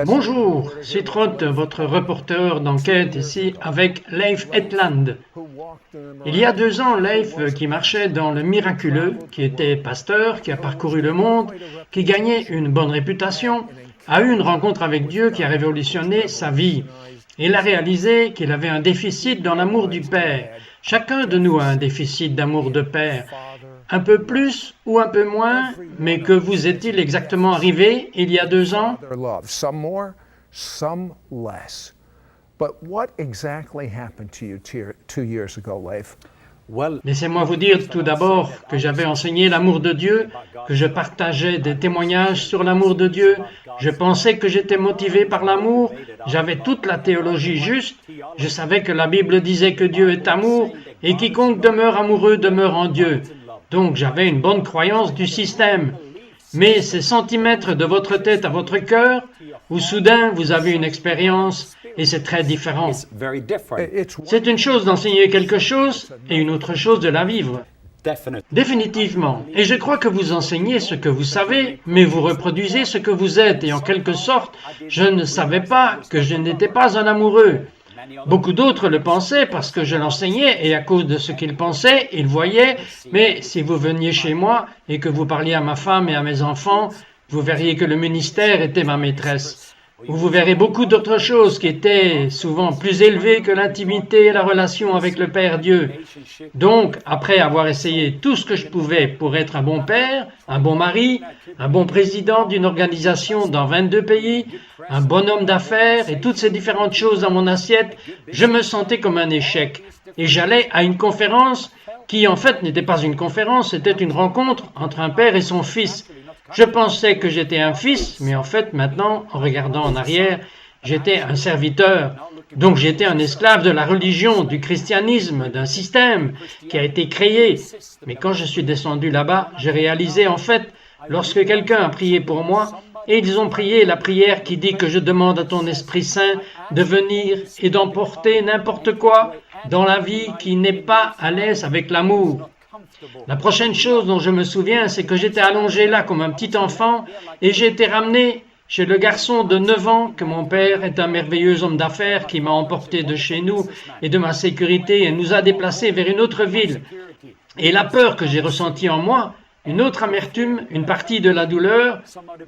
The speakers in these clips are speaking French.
Bonjour, Sid Roth, votre reporter d'enquête ici avec Leif Hetland. Il y a 2 ans, Leif, qui marchait dans le miraculeux, qui était pasteur, qui a parcouru le monde, qui gagnait une bonne réputation, a eu une rencontre avec Dieu qui a révolutionné sa vie. Il a réalisé qu'il avait un déficit dans l'amour du Père. Chacun de nous a un déficit d'amour de Père. Un peu plus ou un peu moins, mais que vous est-il exactement arrivé il y a 2 ans? Some more, some less. But what exactly happened to you 2 years ago, Leif? Laissez-moi vous dire tout d'abord que j'avais enseigné l'amour de Dieu, que je partageais des témoignages sur l'amour de Dieu, je pensais que j'étais motivé par l'amour, j'avais toute la théologie juste, je savais que la Bible disait que Dieu est amour et quiconque demeure amoureux demeure en Dieu. Donc j'avais une bonne croyance du système. Mais ces centimètres de votre tête à votre cœur, où soudain vous avez une expérience et c'est très différent. C'est une chose d'enseigner quelque chose et une autre chose de la vivre. Définitivement. Et je crois que vous enseignez ce que vous savez, mais vous reproduisez ce que vous êtes. Et en quelque sorte, je ne savais pas que je n'étais pas un amoureux. Beaucoup d'autres le pensaient parce que je l'enseignais et à cause de ce qu'ils pensaient, ils voyaient. Mais si vous veniez chez moi et que vous parliez à ma femme et à mes enfants, vous verriez que le ministère était ma maîtresse. Vous verrez beaucoup d'autres choses qui étaient souvent plus élevées que l'intimité et la relation avec le Père Dieu. Donc, après avoir essayé tout ce que je pouvais pour être un bon père, un bon mari, un bon président d'une organisation dans 22 pays, un bon homme d'affaires et toutes ces différentes choses dans mon assiette, je me sentais comme un échec. Et j'allais à une conférence qui en fait n'était pas une conférence, c'était une rencontre entre un père et son fils. Je pensais que j'étais un fils, mais en fait, maintenant, en regardant en arrière, j'étais un serviteur. Donc j'étais un esclave de la religion, du christianisme, d'un système qui a été créé. Mais quand je suis descendu là-bas, j'ai réalisé en fait, lorsque quelqu'un a prié pour moi, et ils ont prié la prière qui dit que je demande à ton Esprit Saint de venir et d'emporter n'importe quoi dans la vie qui n'est pas à l'aise avec l'amour. La prochaine chose dont je me souviens, c'est que j'étais allongé là comme un petit enfant et j'ai été ramené chez le garçon de 9 ans, que mon père est un merveilleux homme d'affaires qui m'a emporté de chez nous et de ma sécurité et nous a déplacés vers une autre ville. Et la peur que j'ai ressentie en moi, une autre amertume, une partie de la douleur,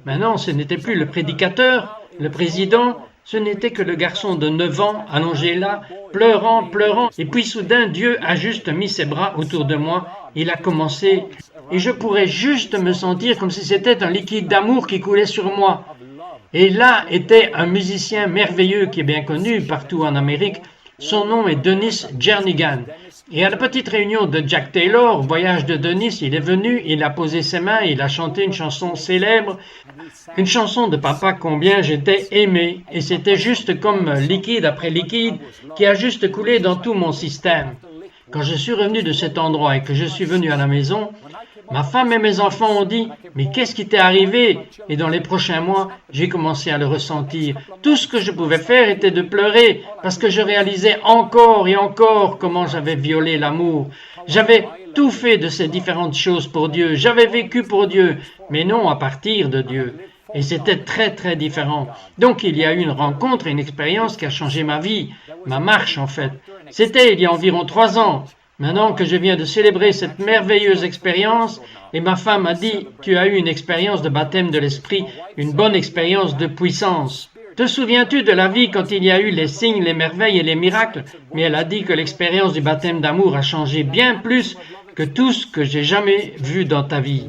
maintenant ce n'était plus le prédicateur, le président, ce n'était que le garçon de 9 ans allongé là, pleurant, et puis soudain Dieu a juste mis ses bras autour de moi, il a commencé, et je pourrais juste me sentir comme si c'était un liquide d'amour qui coulait sur moi. Et là était un musicien merveilleux qui est bien connu partout en Amérique, son nom est Dennis Jernigan. Et à la petite réunion de Jack Taylor, au voyage de Dennis, il est venu, il a posé ses mains, il a chanté une chanson célèbre, une chanson de papa combien j'étais aimé, et c'était juste comme liquide après liquide qui a juste coulé dans tout mon système. Quand je suis revenu de cet endroit et que je suis venu à la maison, ma femme et mes enfants ont dit « Mais qu'est-ce qui t'est arrivé ?» Et dans les prochains mois, j'ai commencé à le ressentir. Tout ce que je pouvais faire était de pleurer parce que je réalisais encore et encore comment j'avais violé l'amour. J'avais tout fait de ces différentes choses pour Dieu. J'avais vécu pour Dieu, mais non à partir de Dieu. Et c'était très très différent. Donc il y a eu une rencontre et une expérience qui a changé ma vie, ma marche en fait. C'était il y a environ 3 ans. Maintenant que je viens de célébrer cette merveilleuse expérience, et ma femme a dit « Tu as eu une expérience de baptême de l'esprit, une bonne expérience de puissance. » Te souviens-tu de la vie quand il y a eu les signes, les merveilles et les miracles? Mais elle a dit que l'expérience du baptême d'amour a changé bien plus que tout ce que j'ai jamais vu dans ta vie.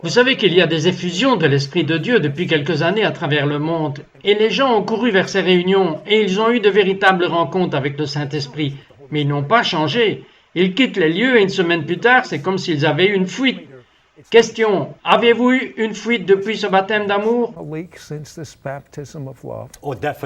Vous savez qu'il y a des effusions de l'Esprit de Dieu depuis quelques années à travers le monde, et les gens ont couru vers ces réunions, et ils ont eu de véritables rencontres avec le Saint-Esprit, mais ils n'ont pas changé. Ils quittent les lieux et une semaine plus tard, c'est comme s'ils avaient eu une fuite. Question, avez-vous eu une fuite depuis ce baptême d'amour?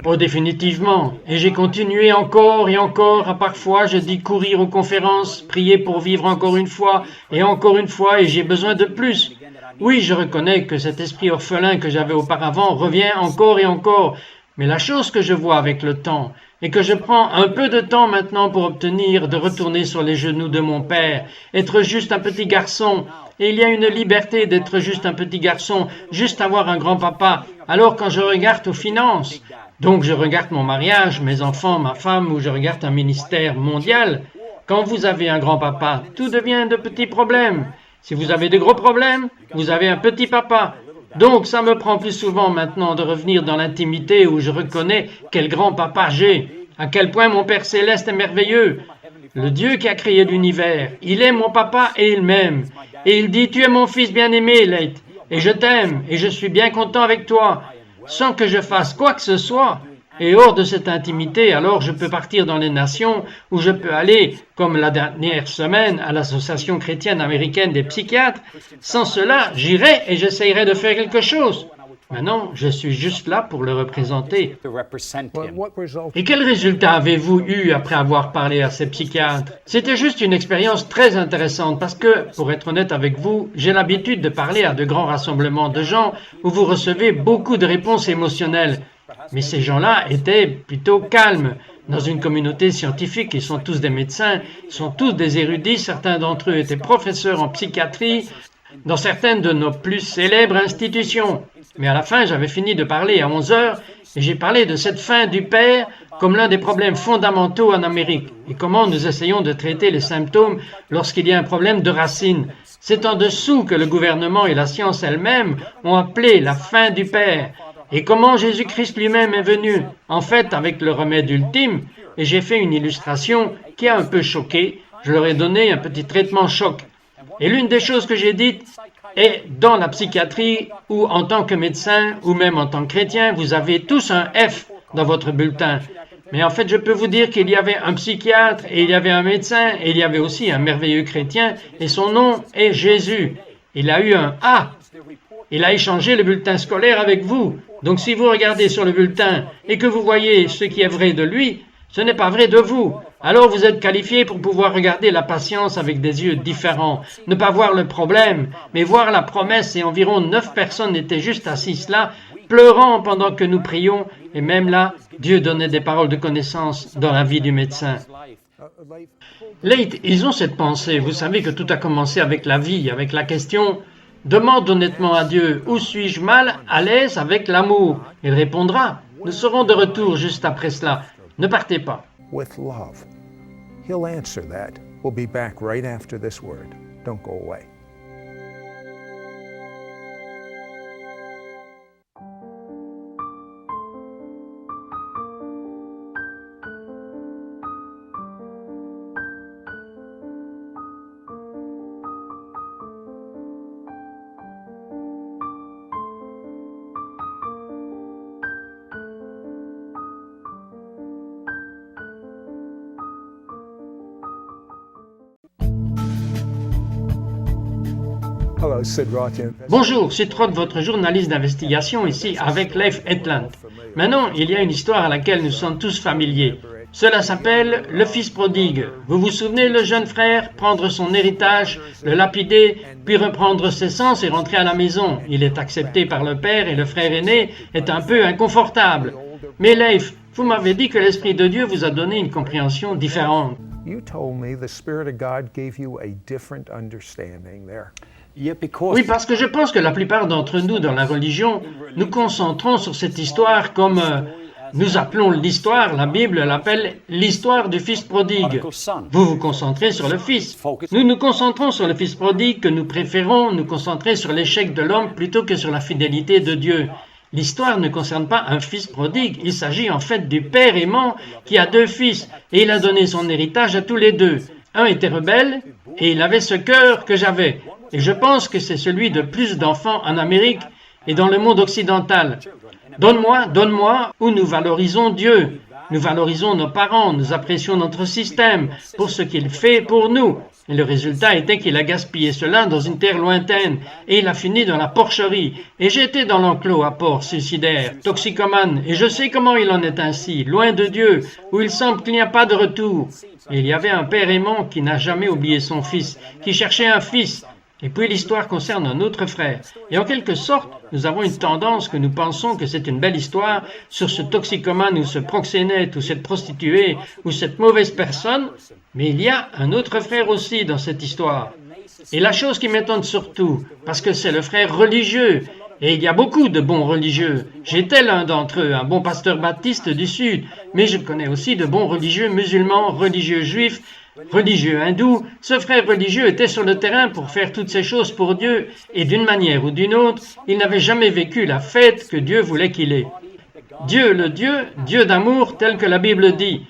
Oh, définitivement. Et j'ai continué encore et encore à parfois, je dis courir aux conférences, prier pour vivre encore une fois, et j'ai besoin de plus. Oui, je reconnais que cet esprit orphelin que j'avais auparavant revient encore et encore, mais la chose que je vois avec le temps, et que je prends un peu de temps maintenant pour obtenir de retourner sur les genoux de mon père, être juste un petit garçon. Et il y a une liberté d'être juste un petit garçon, juste avoir un grand-papa. Alors quand je regarde aux finances, donc je regarde mon mariage, mes enfants, ma femme, ou je regarde un ministère mondial, quand vous avez un grand-papa, tout devient de petits problèmes. Si vous avez de gros problèmes, vous avez un petit papa. Donc ça me prend plus souvent maintenant de revenir dans l'intimité où je reconnais quel grand-papa j'ai, à quel point mon Père Céleste est merveilleux. Le Dieu qui a créé l'univers, il est mon papa et il m'aime. Et il dit, tu es mon fils bien-aimé, Leith, et je t'aime, et je suis bien content avec toi, sans que je fasse quoi que ce soit. Et hors de cette intimité, alors je peux partir dans les nations, où je peux aller, comme la dernière semaine, à l'Association chrétienne américaine des psychiatres. Sans cela, j'irai et j'essayerai de faire quelque chose. Maintenant, je suis juste là pour le représenter. Et quel résultat avez-vous eu après avoir parlé à ces psychiatres? C'était juste une expérience très intéressante parce que, pour être honnête avec vous, j'ai l'habitude de parler à de grands rassemblements de gens où vous recevez beaucoup de réponses émotionnelles. Mais ces gens-là étaient plutôt calmes. Dans une communauté scientifique, ils sont tous des médecins, ils sont tous des érudits, certains d'entre eux étaient professeurs en psychiatrie dans certaines de nos plus célèbres institutions. Mais à la fin, j'avais fini de parler à 11 heures et j'ai parlé de cette fin du Père comme l'un des problèmes fondamentaux en Amérique et comment nous essayons de traiter les symptômes lorsqu'il y a un problème de racine. C'est en dessous que le gouvernement et la science elle-même ont appelé la fin du Père. Et comment Jésus-Christ lui-même est venu, en fait, avec le remède ultime, et j'ai fait une illustration qui a un peu choqué. Je leur ai donné un petit traitement choc. Et l'une des choses que j'ai dites est, dans la psychiatrie, ou en tant que médecin, ou même en tant que chrétien, vous avez tous un F dans votre bulletin. Mais en fait, je peux vous dire qu'il y avait un psychiatre, et il y avait un médecin, et il y avait aussi un merveilleux chrétien, et son nom est Jésus. Il a eu un A. Il a échangé le bulletin scolaire avec vous. Donc si vous regardez sur le bulletin et que vous voyez ce qui est vrai de lui, ce n'est pas vrai de vous. Alors vous êtes qualifié pour pouvoir regarder la patience avec des yeux différents, ne pas voir le problème, mais voir la promesse. Et environ 9 personnes étaient juste assises là, pleurant pendant que nous prions. Et même là, Dieu donnait des paroles de connaissance dans la vie du médecin. Leith, ils ont cette pensée. Vous savez que tout a commencé avec la vie, avec la question « Demande honnêtement à Dieu, où suis-je mal à l'aise avec l'amour ?» Il répondra. Nous serons de retour juste après cela. Ne partez pas. With love. He'll answer that. We'll be back right after this word. Don't go away. Hello, Sid Roth. Bonjour, Sid Roth, votre journaliste d'investigation ici avec Leith Hetland. Maintenant, il y a une histoire à laquelle nous sommes tous familiers. Cela s'appelle le fils prodigue. Vous vous souvenez le jeune frère prendre son héritage, le lapider, puis reprendre ses sens et rentrer à la maison. Il est accepté par le père et le frère aîné est un peu inconfortable. Mais Leith, vous m'avez dit que l'Esprit de Dieu vous a donné une compréhension différente. You told me the Spirit of God gave you a different understanding there. Oui, parce que je pense que la plupart d'entre nous dans la religion, nous concentrons sur cette histoire comme nous appelons l'histoire, la Bible l'appelle l'histoire du fils prodigue. Vous vous concentrez sur le fils. Nous nous concentrons sur le fils prodigue que nous préférons nous concentrer sur l'échec de l'homme plutôt que sur la fidélité de Dieu. L'histoire ne concerne pas un fils prodigue, il s'agit en fait du père aimant qui a 2 fils et il a donné son héritage à tous les 2. Un était rebelle et il avait ce cœur que j'avais. Et je pense que c'est celui de plus d'enfants en Amérique et dans le monde occidental. Donne-moi, où nous valorisons Dieu. Nous valorisons nos parents, nous apprécions notre système pour ce qu'il fait pour nous. Et le résultat était qu'il a gaspillé cela dans une terre lointaine et il a fini dans la porcherie. Et j'étais dans l'enclos à porc, suicidaire, toxicomane, et je sais comment il en est ainsi, loin de Dieu, où il semble qu'il n'y a pas de retour. Et il y avait un père aimant qui n'a jamais oublié son fils, qui cherchait un fils. Et puis l'histoire concerne un autre frère. Et en quelque sorte, nous avons une tendance que nous pensons que c'est une belle histoire sur ce toxicomane ou ce proxénète ou cette prostituée ou cette mauvaise personne, mais il y a un autre frère aussi dans cette histoire. Et la chose qui m'étonne surtout, parce que c'est le frère religieux, et il y a beaucoup de bons religieux. J'étais l'un d'entre eux, un bon pasteur baptiste du Sud, mais je connais aussi de bons religieux musulmans, religieux juifs, religieux hindous. Ce frère religieux était sur le terrain pour faire toutes ces choses pour Dieu, et d'une manière ou d'une autre, il n'avait jamais vécu la fête que Dieu voulait qu'il ait. Dieu, le Dieu d'amour tel que la Bible dit.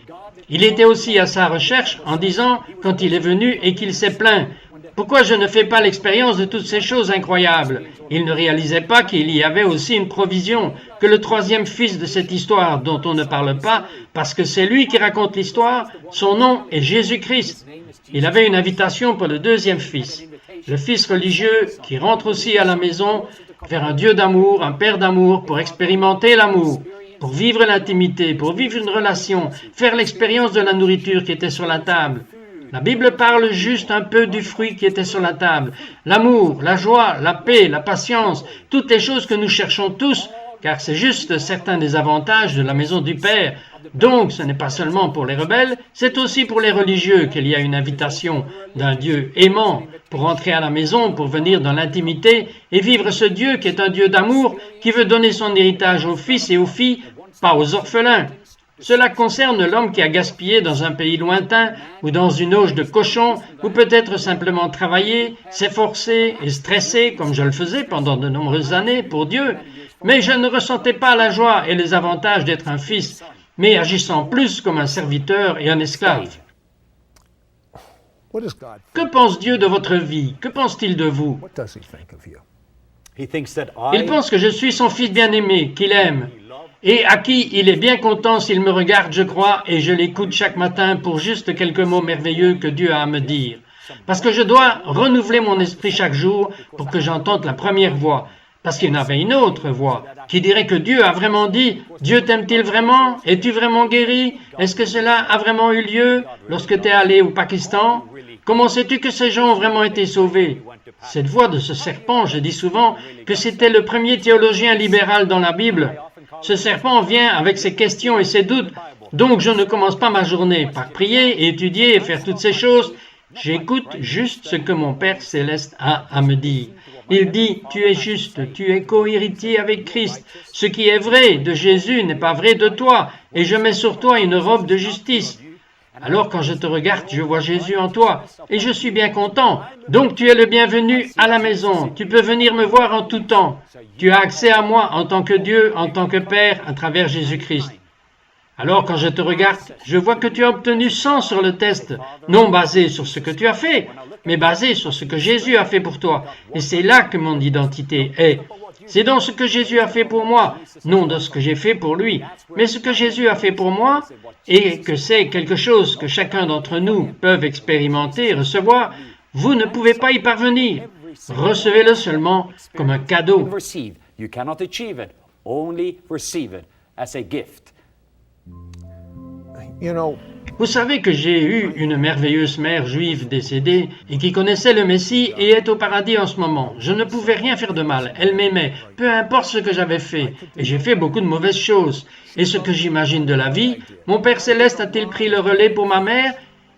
Il était aussi à sa recherche en disant, quand il est venu et qu'il s'est plaint, pourquoi je ne fais pas l'expérience de toutes ces choses incroyables? Il ne réalisait pas qu'il y avait aussi une provision, que le troisième fils de cette histoire dont on ne parle pas, parce que c'est lui qui raconte l'histoire, son nom est Jésus-Christ. Il avait une invitation pour le deuxième fils, le fils religieux qui rentre aussi à la maison vers un Dieu d'amour, un Père d'amour, pour expérimenter l'amour, pour vivre l'intimité, pour vivre une relation, faire l'expérience de la nourriture qui était sur la table. La Bible parle juste un peu du fruit qui était sur la table. L'amour, la joie, la paix, la patience, toutes les choses que nous cherchons tous, car c'est juste certains des avantages de la maison du Père. Donc, ce n'est pas seulement pour les rebelles, c'est aussi pour les religieux qu'il y a une invitation d'un Dieu aimant pour entrer à la maison, pour venir dans l'intimité et vivre ce Dieu qui est un Dieu d'amour, qui veut donner son héritage aux fils et aux filles, pas aux orphelins. Cela concerne l'homme qui a gaspillé dans un pays lointain ou dans une auge de cochon, ou peut-être simplement travaillé, s'efforcer et stresser, comme je le faisais pendant de nombreuses années pour Dieu. Mais je ne ressentais pas la joie et les avantages d'être un fils, mais agissant plus comme un serviteur et un esclave. Que pense Dieu de votre vie? Que pense-t-il de vous? Il pense que je suis son fils bien-aimé, qu'il aime, et à qui il est bien content s'il me regarde, je crois, et je l'écoute chaque matin pour juste quelques mots merveilleux que Dieu a à me dire. Parce que je dois renouveler mon esprit chaque jour pour que j'entende la première voix. Parce qu'il y en avait une autre voix qui dirait que Dieu a vraiment dit « Dieu t'aime-t-il vraiment? Es-tu vraiment guéri? Est-ce que cela a vraiment eu lieu lorsque tu es allé au Pakistan? Comment sais-tu que ces gens ont vraiment été sauvés? » Cette voix de ce serpent, je dis souvent que c'était le premier théologien libéral dans la Bible. Ce serpent vient avec ses questions et ses doutes, donc je ne commence pas ma journée par prier, étudier et faire toutes ces choses. J'écoute juste ce que mon Père Céleste a à me dire. Il dit, tu es juste, tu es co-héritier avec Christ. Ce qui est vrai de Jésus n'est pas vrai de toi, et je mets sur toi une robe de justice. Alors quand je te regarde, je vois Jésus en toi, et je suis bien content. Donc tu es le bienvenu à la maison, tu peux venir me voir en tout temps. Tu as accès à moi en tant que Dieu, en tant que Père, à travers Jésus-Christ. Alors quand je te regarde, je vois que tu as obtenu 100 sur le test, non basé sur ce que tu as fait, mais basé sur ce que Jésus a fait pour toi. Et c'est là que mon identité est. C'est dans ce que Jésus a fait pour moi, non dans ce que j'ai fait pour lui, mais ce que Jésus a fait pour moi, et que c'est quelque chose que chacun d'entre nous peut expérimenter et recevoir, vous ne pouvez pas y parvenir. Recevez-le seulement comme un cadeau. You cannot achieve it, only receive it as a gift. Vous savez que j'ai eu une merveilleuse mère juive décédée et qui connaissait le Messie et est au paradis en ce moment. Je ne pouvais rien faire de mal. Elle m'aimait, peu importe ce que j'avais fait. Et j'ai fait beaucoup de mauvaises choses. Et ce que j'imagine de la vie, mon Père Céleste a-t-il pris le relais pour ma mère?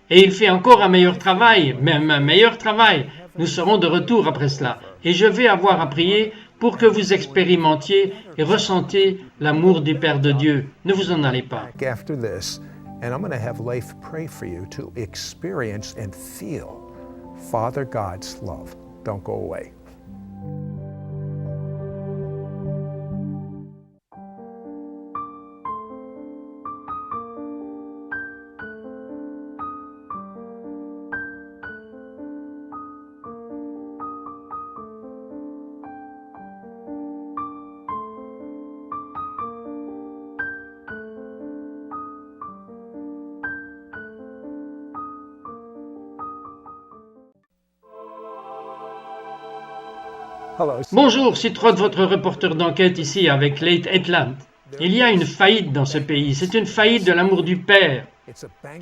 Et il fait encore un meilleur travail, même un meilleur travail. Nous serons de retour après cela. Et je vais avoir à prier pour que vous expérimentiez et ressentiez l'amour du Père de Dieu. Ne vous en allez pas. After this, and I'm going to have Leif pray for you to experience and feel Father God's love. Don't go away. Bonjour, c'est Trott, votre reporter d'enquête ici avec Late Hetland. Il y a une faillite dans ce pays, c'est une faillite de l'amour du Père.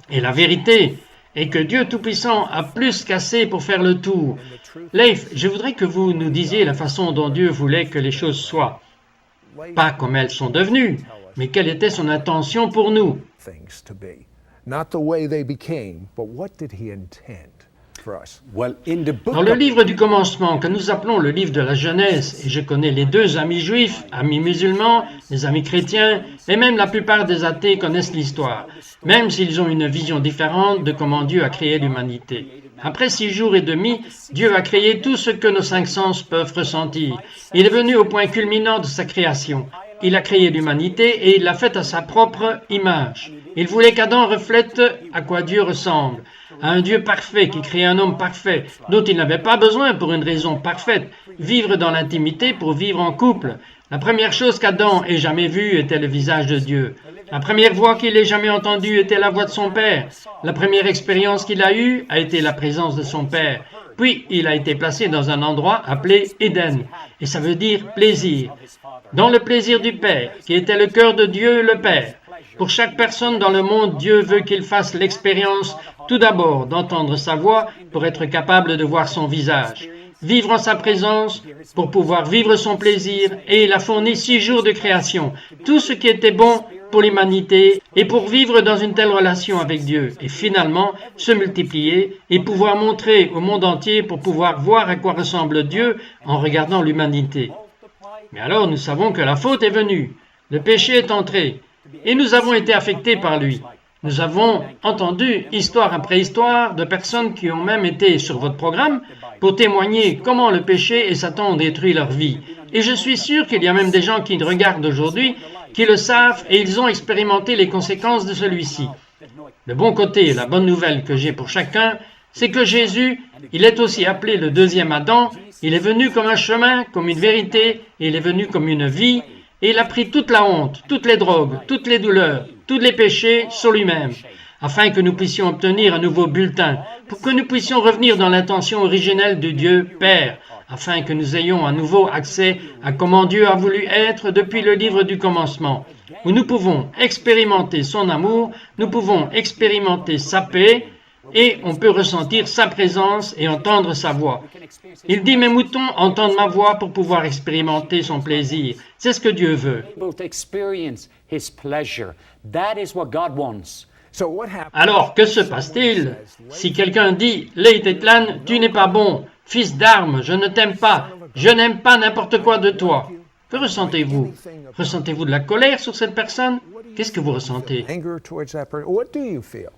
Et la vérité et que Dieu Tout-Puissant a plus qu'assez pour faire le tour. Leif, je voudrais que vous nous disiez la façon dont Dieu voulait que les choses soient. Pas comme elles sont devenues, mais quelle était son intention pour nous. Things to be. Not the way they became, but what did he intend for us? Well, in the book Dans le of- livre du commencement, que nous appelons le livre de la Genèse, et je connais les deux amis juifs, amis musulmans, les amis chrétiens, et même la plupart des athées connaissent l'histoire, même s'ils ont une vision différente de comment Dieu a créé l'humanité. Après 6 jours et demi, Dieu a créé tout ce que nos 5 sens peuvent ressentir. Il est venu au point culminant de sa création. Il a créé l'humanité et il l'a faite à sa propre image. Il voulait qu'Adam reflète à quoi Dieu ressemble, à un Dieu parfait qui crée un homme parfait, dont il n'avait pas besoin pour une raison parfaite, vivre dans l'intimité pour vivre en couple. La première chose qu'Adam ait jamais vue était le visage de Dieu. La première voix qu'il ait jamais entendue était la voix de son Père. La première expérience qu'il a eue a été la présence de son Père. Puis il a été placé dans un endroit appelé Éden, et ça veut dire plaisir. Dans le plaisir du Père, qui était le cœur de Dieu le Père. Pour chaque personne dans le monde, Dieu veut qu'il fasse l'expérience, tout d'abord, d'entendre sa voix pour être capable de voir son visage. Vivre en sa présence pour pouvoir vivre son plaisir, et il a fourni 6 jours de création. Tout ce qui était bon pour l'humanité et pour vivre dans une telle relation avec Dieu et finalement se multiplier et pouvoir montrer au monde entier pour pouvoir voir à quoi ressemble Dieu en regardant l'humanité. Mais alors nous savons que la faute est venue, le péché est entré et nous avons été affectés par lui. Nous avons entendu histoire après histoire de personnes qui ont même été sur votre programme pour témoigner comment le péché et Satan ont détruit leur vie. Et je suis sûr qu'il y a même des gens qui regardent aujourd'hui qui le savent et ils ont expérimenté les conséquences de celui-ci. Le bon côté, la bonne nouvelle que j'ai pour chacun, c'est que Jésus, il est aussi appelé le deuxième Adam, il est venu comme un chemin, comme une vérité, et il est venu comme une vie, et il a pris toute la honte, toutes les drogues, toutes les douleurs, tous les péchés sur lui-même, afin que nous puissions obtenir un nouveau bulletin, pour que nous puissions revenir dans l'intention originelle de Dieu Père, afin que nous ayons à nouveau accès à comment Dieu a voulu être depuis le livre du commencement, où nous pouvons expérimenter son amour, nous pouvons expérimenter sa paix, et on peut ressentir sa présence et entendre sa voix. Il dit, mes moutons entendent ma voix pour pouvoir expérimenter son plaisir. C'est ce que Dieu veut. able to experience His pleasure. That is what God wants. So what happened? Alors, que se passe-t-il si quelqu'un dit, Leit Etlan, tu n'es pas bon, fils d'armes, je ne t'aime pas, je n'aime pas n'importe quoi de toi. Que ressentez-vous? Ressentez-vous de la colère sur cette personne? Qu'est-ce que vous ressentez? Anger towards that person? What do you feel?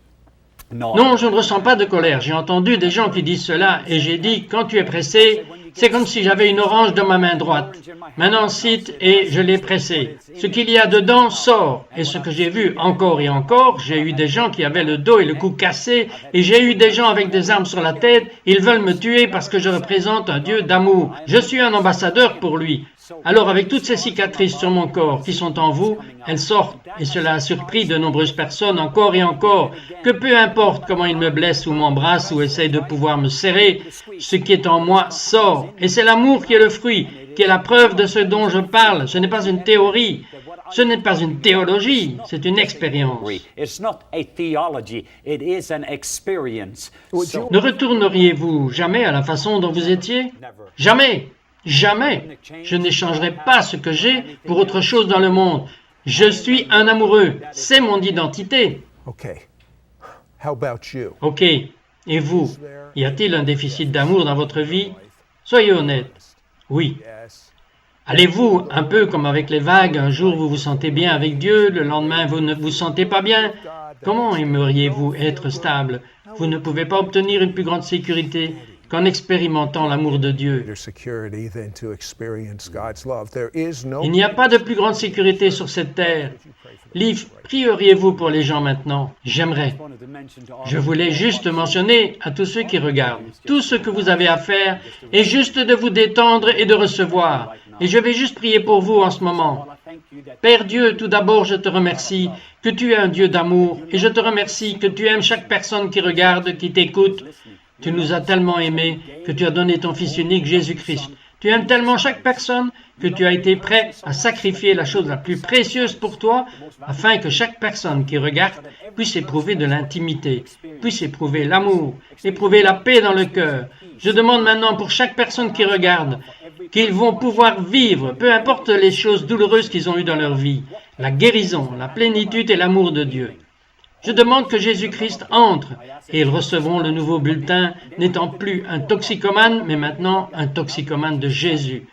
Non, je ne ressens pas de colère. J'ai entendu des gens qui disent cela et j'ai dit, quand tu es pressé, c'est comme si j'avais une orange dans ma main droite. Maintenant, cite et je l'ai pressée. Ce qu'il y a dedans sort. Et ce que j'ai vu encore et encore, j'ai eu des gens qui avaient le dos et le cou cassés et j'ai eu des gens avec des armes sur la tête. Ils veulent me tuer parce que je représente un Dieu d'amour. Je suis un ambassadeur pour lui. Alors, avec toutes ces cicatrices sur mon corps qui sont en vous, elles sortent, et cela a surpris de nombreuses personnes encore et encore, que peu importe comment ils me blessent ou m'embrassent ou essayent de pouvoir me serrer, ce qui est en moi sort, et c'est l'amour qui est le fruit, qui est la preuve de ce dont je parle. Ce n'est pas une théorie, ce n'est pas une théologie, c'est une expérience. It's not a theology, it is an experience. So, Ne retourneriez-vous jamais à la façon dont vous étiez? Jamais! Jamais! Je n'échangerai pas ce que j'ai pour autre chose dans le monde. Je suis un amoureux. C'est mon identité. Okay. How about you? Ok. Et vous? Y a-t-il un déficit d'amour dans votre vie? Soyez honnête. Oui. Yes. Allez-vous, un peu comme avec les vagues, un jour vous vous sentez bien avec Dieu, le lendemain vous ne vous sentez pas bien? Comment aimeriez-vous être stable? Vous ne pouvez pas obtenir une plus grande sécurité qu'en expérimentant l'amour de Dieu. Greater security than to experience God's love. There is no Il n'y a pas de plus grande sécurité sur cette terre. Liv, prieriez-vous pour les gens maintenant? J'aimerais. Je voulais juste mentionner à tous ceux qui regardent, tout ce que vous avez à faire est juste de vous détendre et de recevoir. Et je vais juste prier pour vous en ce moment. Père Dieu, tout d'abord, je te remercie que tu es un Dieu d'amour et je te remercie que tu aimes chaque personne qui regarde, qui t'écoute. Tu nous as tellement aimés que tu as donné ton Fils unique, Jésus-Christ. Tu aimes tellement chaque personne que tu as été prêt à sacrifier la chose la plus précieuse pour toi afin que chaque personne qui regarde puisse éprouver de l'intimité, puisse éprouver l'amour, éprouver la paix dans le cœur. Je demande maintenant pour chaque personne qui regarde qu'ils vont pouvoir vivre, peu importe les choses douloureuses qu'ils ont eues dans leur vie, la guérison, la plénitude et l'amour de Dieu. Je demande que Jésus-Christ entre et ils recevront le nouveau bulletin, n'étant plus un toxicomane, mais maintenant un toxicomane de Jésus.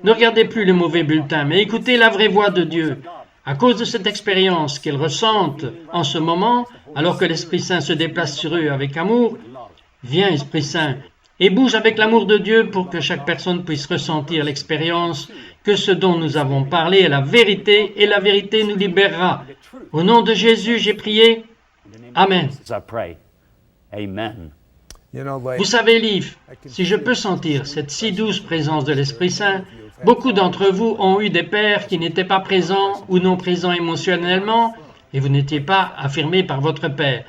Ne regardez plus le mauvais bulletin, mais écoutez la vraie voix de Dieu. À cause de cette expérience qu'ils ressentent en ce moment, alors que l'Esprit Saint se déplace sur eux avec amour, viens Esprit Saint et bouge avec l'amour de Dieu pour que chaque personne puisse ressentir l'expérience que ce dont nous avons parlé est la vérité et la vérité nous libérera. Au nom de Jésus, j'ai prié. Amen. I pray. Amen. You know, like, Vous savez, Liv, si je peux sentir cette si douce présence de l'Esprit Saint, beaucoup d'entre vous ont eu des pères qui n'étaient pas présents ou non présents émotionnellement et vous n'étiez pas affirmés par votre père.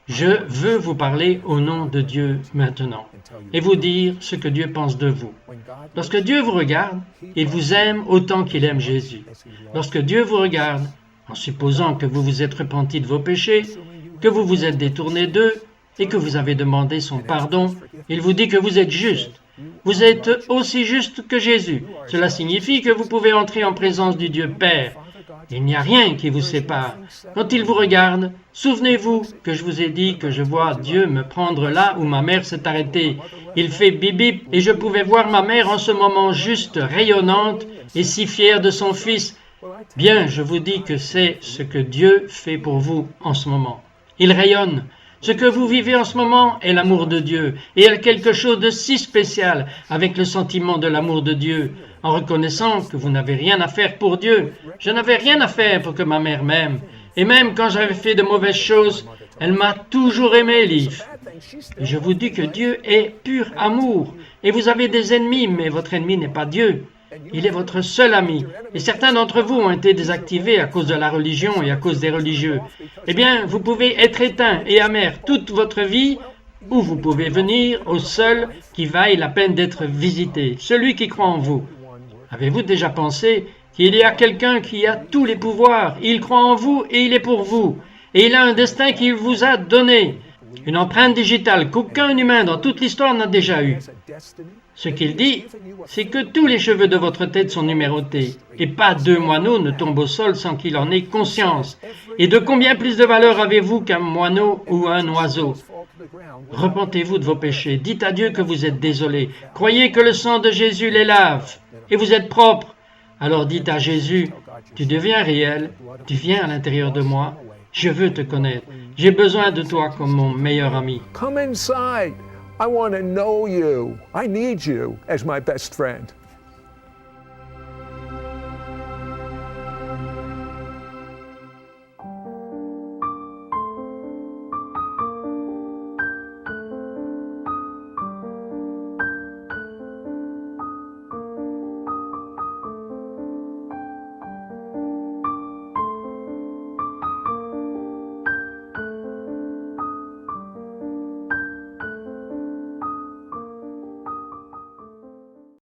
Je veux vous parler au nom de Dieu maintenant et vous dire ce que Dieu pense de vous. Lorsque Dieu vous regarde, il vous aime autant qu'il aime Jésus. Lorsque Dieu vous regarde, en supposant que vous vous êtes repenti de vos péchés, que vous vous êtes détourné d'eux et que vous avez demandé son pardon, il vous dit que vous êtes juste. Vous êtes aussi juste que Jésus. Cela signifie que vous pouvez entrer en présence du Dieu Père. Il n'y a rien qui vous sépare. Quand il vous regarde, souvenez-vous que je vous ai dit que je vois Dieu me prendre là où ma mère s'est arrêtée. Il fait bip bip et je pouvais voir ma mère en ce moment juste rayonnante et si fière de son fils. Bien, je vous dis que c'est ce que Dieu fait pour vous en ce moment. Il rayonne. Ce que vous vivez en ce moment est l'amour de Dieu et il y a quelque chose de si spécial avec le sentiment de l'amour de Dieu, en reconnaissant que vous n'avez rien à faire pour Dieu. Je n'avais rien à faire pour que ma mère m'aime. Et même quand j'avais fait de mauvaises choses, elle m'a toujours aimé, Liv. Et je vous dis que Dieu est pur amour. Et vous avez des ennemis, mais votre ennemi n'est pas Dieu. Il est votre seul ami. Et certains d'entre vous ont été désactivés à cause de la religion et à cause des religieux. Eh bien, vous pouvez être éteint et amer toute votre vie, ou vous pouvez venir au seul qui vaille la peine d'être visité, celui qui croit en vous. Avez-vous déjà pensé qu'il y a quelqu'un qui a tous les pouvoirs? Il croit en vous et il est pour vous. Et il a un destin qu'il vous a donné. Une empreinte digitale qu'aucun humain dans toute l'histoire n'a déjà eue. Ce qu'il dit, c'est que tous les cheveux de votre tête sont numérotés, et pas 2 moineaux ne tombent au sol sans qu'il en ait conscience. Et de combien plus de valeur avez-vous qu'un moineau ou un oiseau? Repentez-vous de vos péchés, dites à Dieu que vous êtes désolé, croyez que le sang de Jésus les lave, et vous êtes propre. Alors dites à Jésus, tu deviens réel, tu viens à l'intérieur de moi, je veux te connaître, j'ai besoin de toi comme mon meilleur ami. come inside. I want to know you. I need you as my best friend.